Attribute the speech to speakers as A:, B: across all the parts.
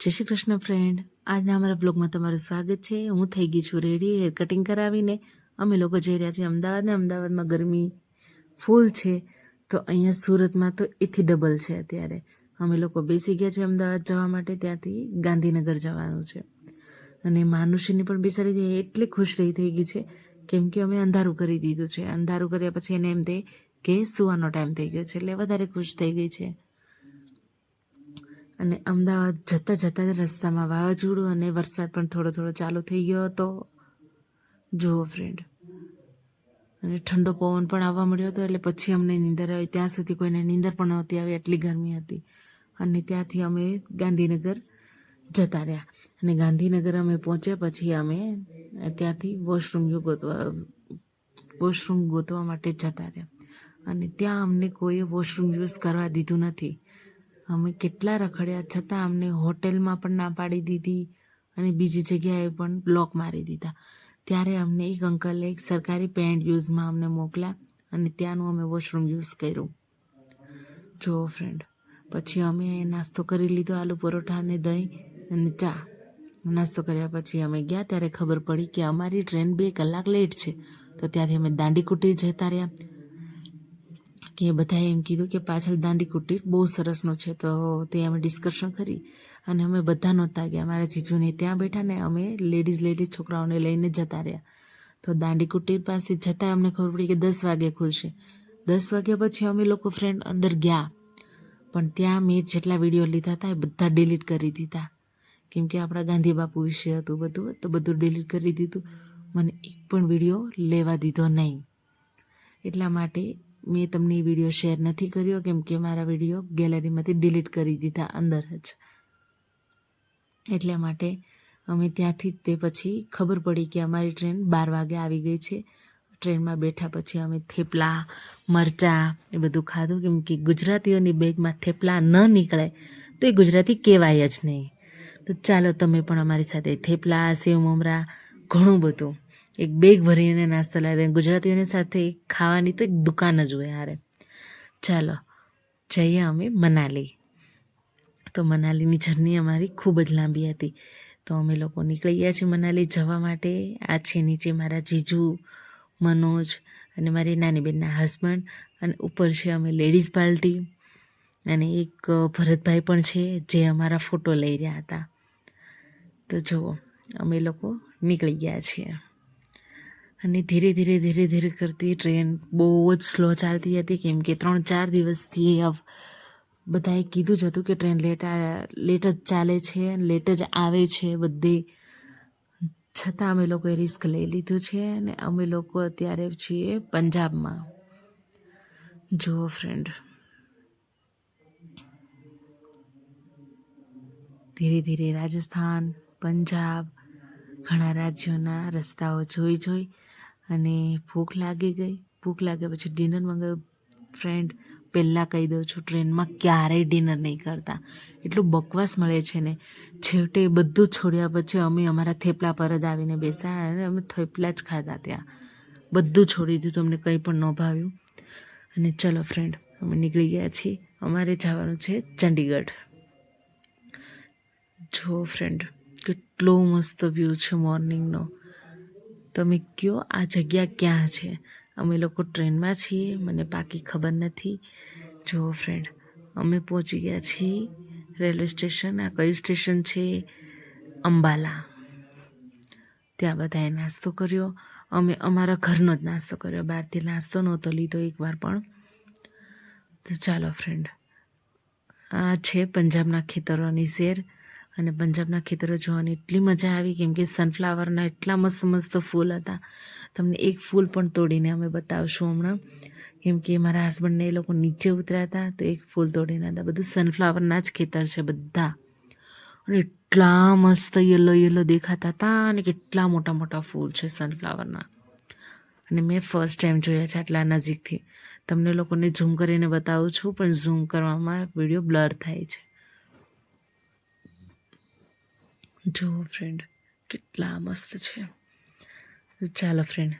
A: જય શ્રી કૃષ્ણ ફ્રેન્ડ, આજના અમારા બ્લોગમાં તમારું સ્વાગત છે. હું થઈ ગઈ છું રેડી. હેર કટિંગ કરાવીને અમે લોકો જઈ રહ્યા છીએ અમદાવાદ. ને અમદાવાદમાં ગરમી ફૂલ છે, તો અહીંયા સુરતમાં તો એથી ડબલ છે. અત્યારે અમે લોકો બેસી ગયા છે અમદાવાદ જવા માટે. ત્યાંથી ગાંધીનગર જવાનું છે. અને માનુષીની પણ બિચારી એટલી ખુશ થઈ ગઈ છે, કેમ કે અમે અંધારું કરી દીધું છે. અંધારું કર્યા પછી એને એમ થાય કે સુવાનો ટાઈમ થઈ ગયો છે, એટલે વધારે ખુશ થઈ ગઈ છે. અને અમદાવાદ જતાં જતાં રસ્તામાં વાવાઝોડું અને વરસાદ પણ થોડો થોડો ચાલુ થઈ ગયો હતો. જુઓ ફ્રેન્ડ, અને ઠંડો પવન પણ આવવા મળ્યો હતો. એટલે પછી અમને નીંદર આવી. ત્યાં સુધી કોઈને નીંદર પણ નહોતી આવી, એટલી ગરમી હતી. અને ત્યાંથી અમે ગાંધીનગર જતા રહ્યા. અને ગાંધીનગર અમે પહોંચ્યા પછી અમે ત્યાંથી વોશરૂમ ગોતવા માટે જતા રહ્યા. અને ત્યાં અમને કોઈએ વોશરૂમ યુઝ કરવા દીધું નથી. અમે કેટલા રખડ્યા છતાં અમને હોટેલમાં પણ ના પાડી દીધી અને બીજી જગ્યાએ પણ બ્લોક મારી દીધા. ત્યારે અમને એક અંકલે એક સરકારી પેન્ટ યુઝમાં અમને મોકલ્યા અને ત્યાંનું અમે વોશરૂમ યુઝ કર્યું. જુઓ ફ્રેન્ડ, પછી અમે નાસ્તો કરી લીધો, આલુ પરોઠા અને દહીં અને ચા. નાસ્તો કર્યા પછી અમે ગયા ત્યારે ખબર પડી કે અમારી ટ્રેન 2 કલાક લેટ છે. તો ત્યાંથી અમે દાંડીકુટી જતા રહ્યા. કે બધાએ એમ કીધું કે પાછળ દાંડીકુટીર બહુ સરસનો છે. તો તે અમે ડિસ્કશન કરી અને અમે બધા નહોતા ગયા. મારા જીજુને ત્યાં બેઠા ને અમે લેડીઝ છોકરાઓને લઈને જતા રહ્યા. તો દાંડીકુટીર પાસે જતાં અમને ખબર પડી કે 10 વાગે ખુલશે. 10 વાગ્યા પછી અમે લોકો ફ્રેન્ડ અંદર ગયા, પણ ત્યાં મેં જેટલા વિડીયો લીધા હતા એ બધા ડિલીટ કરી દીધા. કેમ કે આપણા ગાંધી બાપુ વિશે હતું બધું, તો બધું ડિલીટ કરી દીધું. મને એક પણ વિડીયો લેવા દીધો નહીં. એટલા માટે મેં તમને એ વિડીયો શેર નથી કર્યો, કેમ કે મારા વિડીયો ગેલેરીમાંથી ડિલીટ કરી દીધા અંદર જ. એટલા માટે અમે ત્યાંથી તે પછી ખબર પડી કે અમારી ટ્રેન 12 વાગે આવી ગઈ છે. ટ્રેનમાં બેઠા પછી અમે થેપલા, મરચાં એ બધું ખાધું, કેમ કે ગુજરાતીઓની બેગમાં થેપલા ન નીકળે તો એ ગુજરાતી કહેવાય જ નહીં. તો ચાલો તમે પણ અમારી સાથે થેપલા, સેવ મમરા, ઘણું બધું એક બેગ ભરીને નાસ્તો લાવી દે. ગુજરાતીઓની સાથે ખાવાની તો એક દુકાન જ હોય હારે. ચાલો જઈએ અમે મનાલી. તો મનાલીની જર્ની અમારી ખૂબ જ લાંબી હતી. તો અમે લોકો નીકળી ગયા છીએ મનાલી જવા માટે. આ છે નીચે મારા જીજુ, મનોજ અને મારી નાની બેનના હસબન્ડ, અને ઉપર છે અમે લેડીઝ પાર્ટી, અને એક ભરતભાઈ પણ છે જે અમારા ફોટો લઈ રહ્યા હતા. તો જુઓ અમે લોકો નીકળી ગયા છીએ. અને ધીરે ધીરે કરતી ટ્રેન બહુ જ સ્લો ચાલતી હતી, કેમ કે 3-4 દિવસથી બધાએ કીધું જ હતું કે ટ્રેન લેટ જ ચાલે છે, લેટ જ આવે છે બધે. છતાં અમે લોકોએ રિસ્ક લઈ લીધું છે અને અમે લોકો અત્યારે છીએ પંજાબમાં. જુઓ ફ્રેન્ડ, ધીરે રાજસ્થાન, પંજાબ, ઘણા રાજ્યોના રસ્તાઓ જોઈ અને ભૂખ લાગી ગઈ. ભૂખ લાગ્યા પછી ડિનર મંગાવ્યું. ફ્રેન્ડ, પહેલાં કહી દઉં છું, ટ્રેનમાં ક્યારેય ડિનર નહીં કરતા. એટલું બકવાસ મળે છે ને. છેવટે બધું છોડ્યા પછી અમે અમારા થેપલા પર જ આવીને બેસ્યા અને અમે થેપલા જ ખાધા. ત્યાં બધું છોડી દીધું, અમને કંઈ પણ ન ભાવ્યું. અને ચલો ફ્રેન્ડ, અમે નીકળી ગયા છીએ. અમારે જવાનું છે ચંડીગઢ. જો ફ્રેન્ડ, કેટલો મસ્ત વ્યૂ છે મોર્નિંગનો. તમે કહો આ જગ્યા ક્યાં છે? અમે લોકો ટ્રેનમાં છીએ, મને પાકી ખબર નથી. જો ફ્રેન્ડ, અમે પહોંચી ગયા છીએ રેલવે સ્ટેશન. આ કયું સ્ટેશન છે? અંબાલા. ત્યાં બધાએ નાસ્તો કર્યો. અમે અમારા ઘરનો જ નાસ્તો કર્યો, બહારથી નાસ્તો નહોતો લીધો એકવાર પણ. તો ચાલો ફ્રેન્ડ, આ છે પંજાબના ખેતરોની શેર. અને પંજાબના ખેતરો જોવાની એટલી મજા આવી, કેમ કે સનફ્લાવરના એટલા મસ્ત ફૂલ હતા. તમને એક ફૂલ પણ તોડીને અમે બતાવશું હમણાં, કેમ કે મારા હસબન્ડને એ લોકો નીચે ઉતર્યા હતા તો એક ફૂલ તોડીને હતા. બધું સનફ્લાવરના જ ખેતર છે બધા. અને એટલા મસ્ત યલો દેખાતા હતા અને કેટલા મોટા ફૂલ છે સનફ્લાવરના. અને મેં ફર્સ્ટ ટાઈમ જોયા છે આટલા નજીકથી. તમને લોકોને ઝૂમ કરીને બતાવું છું, પણ ઝૂમ કરવામાં વિડીયો બ્લર થાય છે. જુઓ ફ્રેન્ડ, કેટલા મસ્ત છે. ચાલો ફ્રેન્ડ,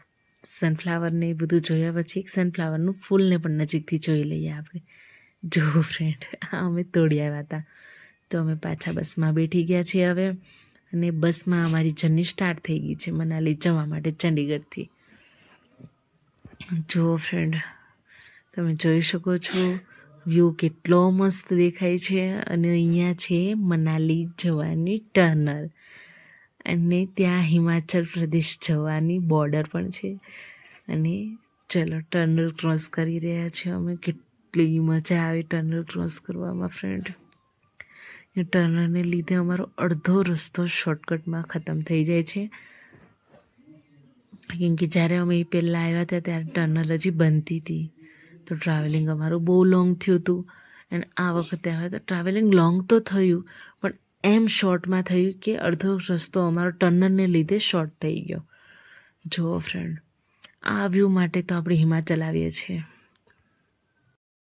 A: સનફ્લાવરને એ બધું જોયા પછી એક સનફ્લાવરનું ફૂલને પણ નજીકથી જોઈ લઈએ આપણે. જુઓ ફ્રેન્ડ, અમે તોડી આવ્યા હતા. તો અમે પાછા બસમાં બેઠી ગયા છીએ હવે, અને બસમાં અમારી જર્ની સ્ટાર્ટ થઈ ગઈ છે મનાલી જવા માટે ચંડીગઢથી. જુઓ ફ્રેન્ડ, તમે જોઈ શકો છો વ્યૂ કેટલો મસ્ત દેખાય છે. અને અહીંયા છે મનાલી જવાની ટનલ, અને ત્યાં હિમાચલ પ્રદેશ જવાની બોર્ડર પણ છે. અને ચલો ટનલ ક્રોસ કરી રહ્યા છીએ અમે. કેટલી મજા આવે ટનલ ક્રોસ કરવામાં ફ્રેન્ડ. એ ટનલને લીધે અમારો અડધો રસ્તો શોર્ટકટમાં ખતમ થઈ જાય છે, કેમ કે જ્યારે અમે પહેલાં આવ્યા હતા ત્યારે ટનલ હજી બનતી હતી, તો ટ્રાવેલિંગ અમારું બહુ લોંગ થયું હતું. અને આ વખતે આવ્યા તો ટ્રાવેલિંગ લોંગ તો થયું, પણ એમ શોર્ટમાં થયું કે અડધો રસ્તો અમારો ટનલને લીધે શોર્ટ થઈ ગયો. જુઓ ફ્રેન્ડ, આ વ્યૂ માટે તો આપણે હિમાચલ આવીએ છીએ.